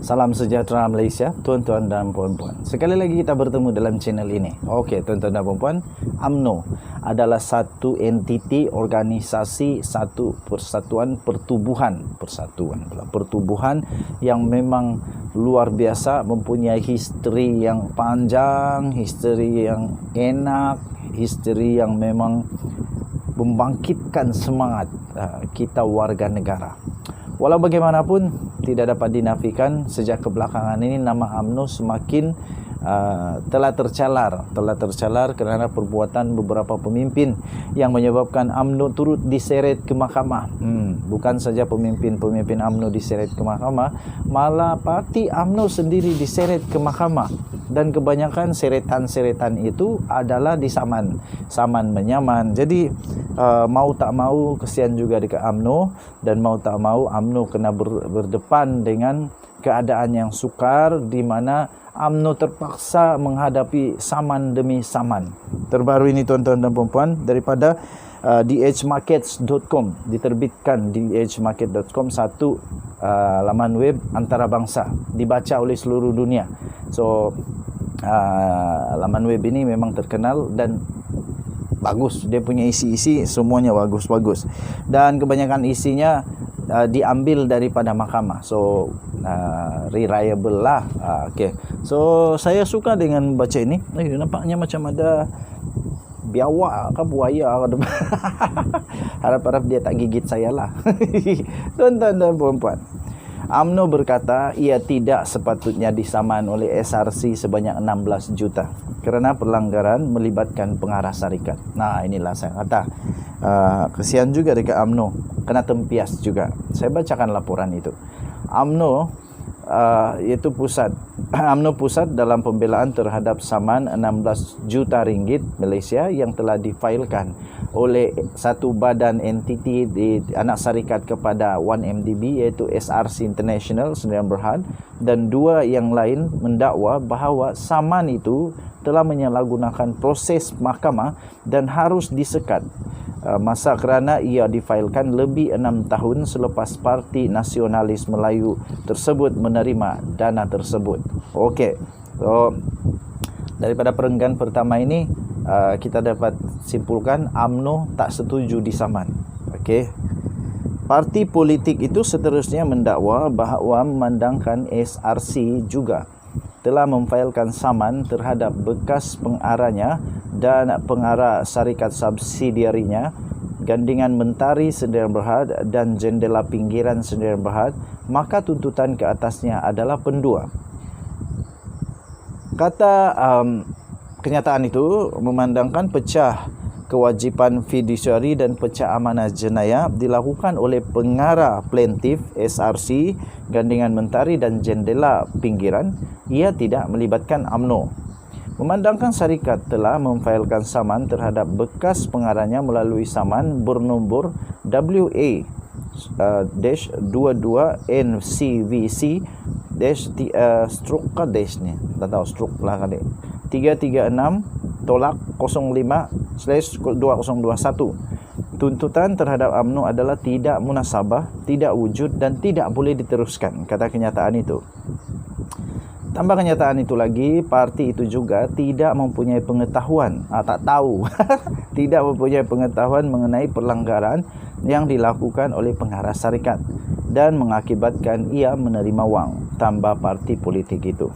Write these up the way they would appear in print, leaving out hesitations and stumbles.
Salam sejahtera Malaysia, tuan-tuan dan puan-puan. Sekali lagi kita bertemu dalam channel ini. Okey, tuan-tuan dan puan-puan, UMNO adalah satu entiti, organisasi, satu persatuan pertubuhan yang memang luar biasa, mempunyai history yang panjang, history yang enak, history yang memang membangkitkan semangat kita warga negara. Walau bagaimanapun, tidak dapat dinafikan sejak kebelakangan ini nama UMNO semakin telah tercalar kerana perbuatan beberapa pemimpin yang menyebabkan UMNO turut diseret ke mahkamah. Bukan saja pemimpin-pemimpin UMNO diseret ke mahkamah, malah parti UMNO sendiri diseret ke mahkamah. Dan kebanyakan seretan-seretan itu adalah disaman, saman menyaman. Jadi mau tak mau kesian juga dekat UMNO, dan mau tak mau UMNO kena berdepan dengan keadaan yang sukar di mana UMNO terpaksa menghadapi saman demi saman. Terbaru ini tuan-tuan dan puan-puan daripada dhmarkets.com, diterbitkan dhmarkets.com, satu laman web antarabangsa, dibaca oleh seluruh dunia. So laman web ini memang terkenal dan bagus, dia punya isi-isi semuanya bagus-bagus, dan kebanyakan isinya diambil daripada mahkamah. So reliable lah. Okay. So saya suka dengan baca ini. Nampaknya macam ada biawak ke buaya ke depan. Harap-harap dia tak gigit saya lah. Tuan-tuan dan puan-puan, UMNO berkata ia tidak sepatutnya disaman oleh SRC sebanyak 16 juta kerana pelanggaran melibatkan pengarah syarikat. Nah, inilah saya kata kesian juga dekat UMNO, kena tempias juga. Saya bacakan laporan itu. UMNO iaitu UMNO pusat dalam pembelaan terhadap saman 16 juta ringgit Malaysia yang telah difailkan oleh satu badan entiti di anak syarikat kepada 1MDB iaitu SRC International Sdn Bhd, dan dua yang lain mendakwa bahawa saman itu telah menyalahgunakan proses mahkamah dan harus disekat masa kerana ia difailkan lebih 6 tahun selepas Parti Nasionalis Melayu tersebut menerima dana tersebut. Okey. So daripada perenggan pertama ini kita dapat simpulkan UMNO tak setuju disaman. Okey. Parti politik itu seterusnya mendakwa bahawa memandangkan SRC juga telah memfailkan saman terhadap bekas pengarahnya dan pengarah syarikat subsidiarinya, Gandingan Mentari Sdn Bhd dan Jendela Pinggiran Sdn Bhd, maka tuntutan ke atasnya adalah pendua. Kata kenyataan itu memandangkan pecah kewajipan fidusiari dan pecah amanah jenayah dilakukan oleh pengarah plaintiff SRC, Gandingan Mentari dan Jendela Pinggiran, ia tidak melibatkan UMNO. Memandangkan syarikat telah memfailkan saman terhadap bekas pengarahnya melalui saman bernombor WA-22-NCVC-ni, tak tahu stroke lah kali, 336/05/2021. Tuntutan terhadap UMNO adalah tidak munasabah, tidak wujud dan tidak boleh diteruskan, kata kenyataan itu. Tambah kenyataan itu lagi, parti itu juga tidak mempunyai pengetahuan, tak tahu, tidak mempunyai pengetahuan mengenai pelanggaran yang dilakukan oleh pengarah syarikat dan mengakibatkan ia menerima wang, tambah parti politik itu.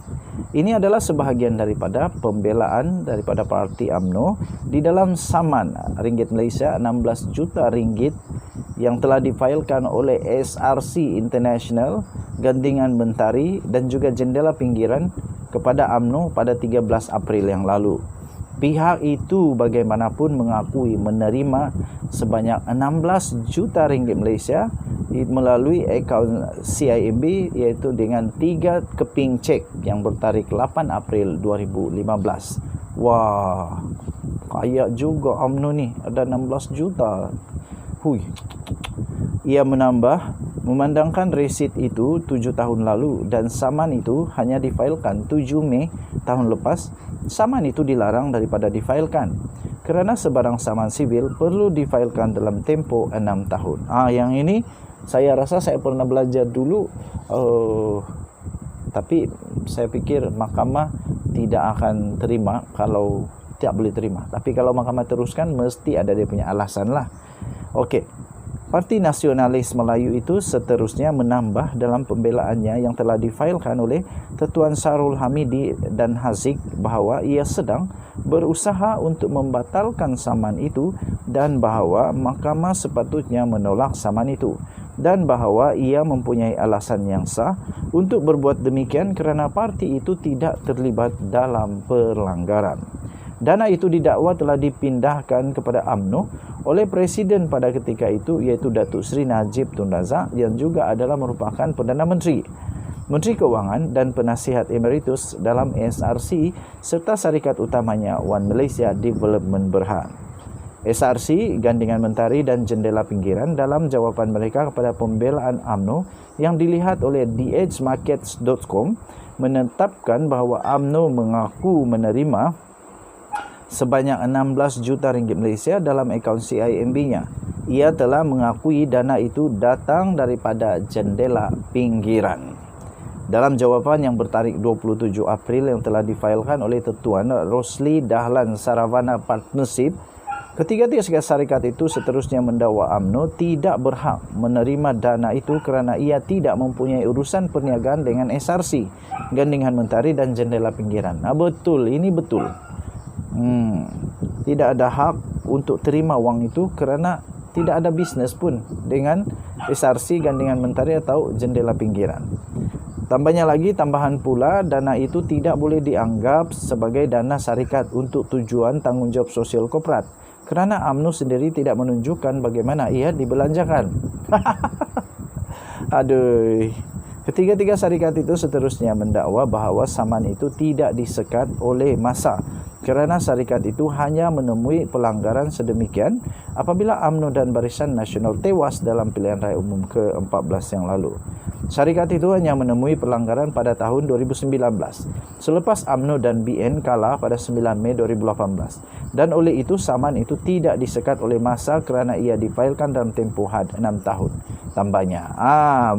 Ini adalah sebahagian daripada pembelaan daripada parti UMNO di dalam saman ringgit Malaysia 16 juta ringgit yang telah difailkan oleh SRC International, Gandingan Mentari dan juga Jendela Pinggiran kepada UMNO pada 13 April yang lalu. Pihak itu bagaimanapun mengakui menerima sebanyak 16 juta ringgit Malaysia melalui akaun CIMB, iaitu dengan 3 keping cek yang bertarikh 8 April 2015. Wah, kaya juga UMNO ni, ada 16 juta. Hui. Ia menambah, memandangkan resit itu 7 tahun lalu dan saman itu hanya difailkan 7 Mei tahun lepas, saman itu dilarang daripada difailkan kerana sebarang saman sivil perlu difailkan dalam tempoh 6 tahun. Yang ini saya rasa saya pernah belajar dulu Tapi saya pikir mahkamah tidak akan terima kalau tidak boleh terima. Tapi kalau mahkamah teruskan, mesti ada dia punya alasan lah. Okey. Parti Nasionalis Melayu itu seterusnya menambah dalam pembelaannya yang telah difailkan oleh Tuan Sarul Hamidi dan Haziq bahawa ia sedang berusaha untuk membatalkan saman itu dan bahawa mahkamah sepatutnya menolak saman itu, dan bahawa ia mempunyai alasan yang sah untuk berbuat demikian kerana parti itu tidak terlibat dalam pelanggaran. Dana itu didakwa telah dipindahkan kepada UMNO oleh Presiden pada ketika itu, iaitu Datuk Seri Najib Tun Razak, yang juga adalah merupakan Perdana Menteri, Menteri Keuangan dan Penasihat Emeritus dalam SRC serta syarikat utamanya One Malaysia Development Berhad. SRC, Gandingan Mentari dan Jendela Pinggiran dalam jawapan mereka kepada pembelaan UMNO yang dilihat oleh theedgemarkets.com menetapkan bahawa UMNO mengaku menerima sebanyak 16 juta ringgit Malaysia dalam akaun CIMB-nya. Ia telah mengakui dana itu datang daripada Jendela Pinggiran. Dalam jawapan yang bertarikh 27 April yang telah difailkan oleh Tuan Rosli Dahlan Saravana Partnership, ketiga-tiga syarikat itu seterusnya mendakwa UMNO tidak berhak menerima dana itu kerana ia tidak mempunyai urusan perniagaan dengan SRC, Gandingan Mentari dan Jendela Pinggiran. Betul, ini betul. Tidak ada hak untuk terima wang itu kerana tidak ada bisnes pun dengan SRC, Gandingan Mentari atau Jendela Pinggiran. Tambahnya lagi, tambahan pula, dana itu tidak boleh dianggap sebagai dana syarikat untuk tujuan tanggungjawab sosial korporat kerana UMNO sendiri tidak menunjukkan bagaimana ia dibelanjakan. Aduh. Ketiga-tiga syarikat itu seterusnya mendakwa bahawa saman itu tidak disekat oleh masa kerana syarikat itu hanya menemui pelanggaran sedemikian apabila UMNO dan Barisan Nasional tewas dalam pilihan raya umum ke-14 yang lalu. Syarikat itu hanya menemui pelanggaran pada tahun 2019 selepas UMNO dan BN kalah pada 9 Mei 2018, dan oleh itu saman itu tidak disekat oleh masa kerana ia difailkan dalam tempoh had 6 tahun. Tambahnya,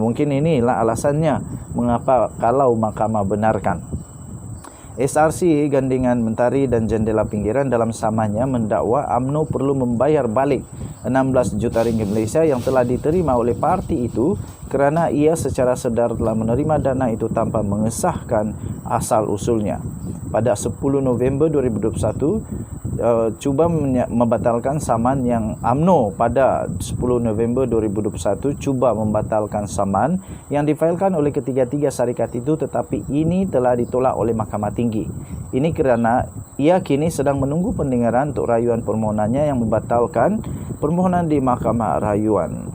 mungkin inilah alasannya mengapa kalau mahkamah benarkan. SRC, Gandingan Mentari dan Jendela Pinggiran dalam samannya mendakwa UMNO perlu membayar balik 16 juta ringgit Malaysia yang telah diterima oleh parti itu kerana ia secara sedar telah menerima dana itu tanpa mengesahkan asal-usulnya. Pada 10 November 2021, cuba membatalkan saman yang UMNO pada 10 November 2021 cuba membatalkan saman yang difailkan oleh ketiga-tiga syarikat itu, tetapi ini telah ditolak oleh Mahkamah Tinggi. Ini kerana ia kini sedang menunggu pendengkaran untuk rayuan permohonannya yang membatalkan permohonan di Mahkamah Rayuan.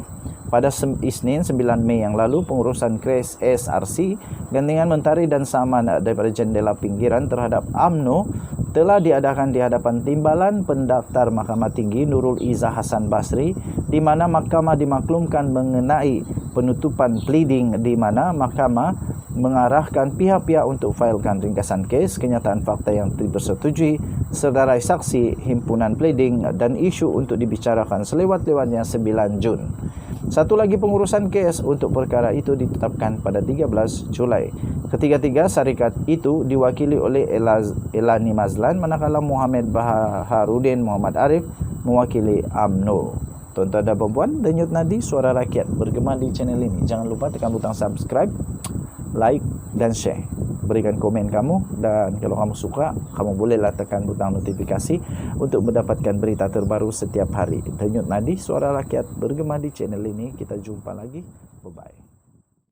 Pada Isnin 9 Mei yang lalu, pengurusan kes SRC, Gandingan Mentari dan saman daripada Jendela Pinggiran terhadap UMNO telah diadakan di hadapan Timbalan Pendaftar Mahkamah Tinggi Nurul Izzah Hassan Basri, di mana mahkamah dimaklumkan mengenai penutupan pleading, di mana mahkamah mengarahkan pihak-pihak untuk failkan ringkasan kes, kenyataan fakta yang dipersetujui, sedarai saksi, himpunan pleading dan isu untuk dibicarakan selewat-lewatnya 9 Jun. Satu lagi pengurusan kes untuk perkara itu ditetapkan pada 13 Julai. Ketiga-tiga syarikat itu diwakili oleh Elani Mazlan, manakala Muhammad Baharudin Muhammad Arif mewakili UMNO. Tuan-tuan dan puan-puan, Denyut Nadi Suara Rakyat bergema di channel ini. Jangan lupa tekan butang subscribe, like dan share. Berikan komen kamu, dan kalau kamu suka, kamu bolehlah tekan butang notifikasi untuk mendapatkan berita terbaru setiap hari. Denyut Nadi Suara Rakyat bergema di channel ini. Kita jumpa lagi. Bye-bye.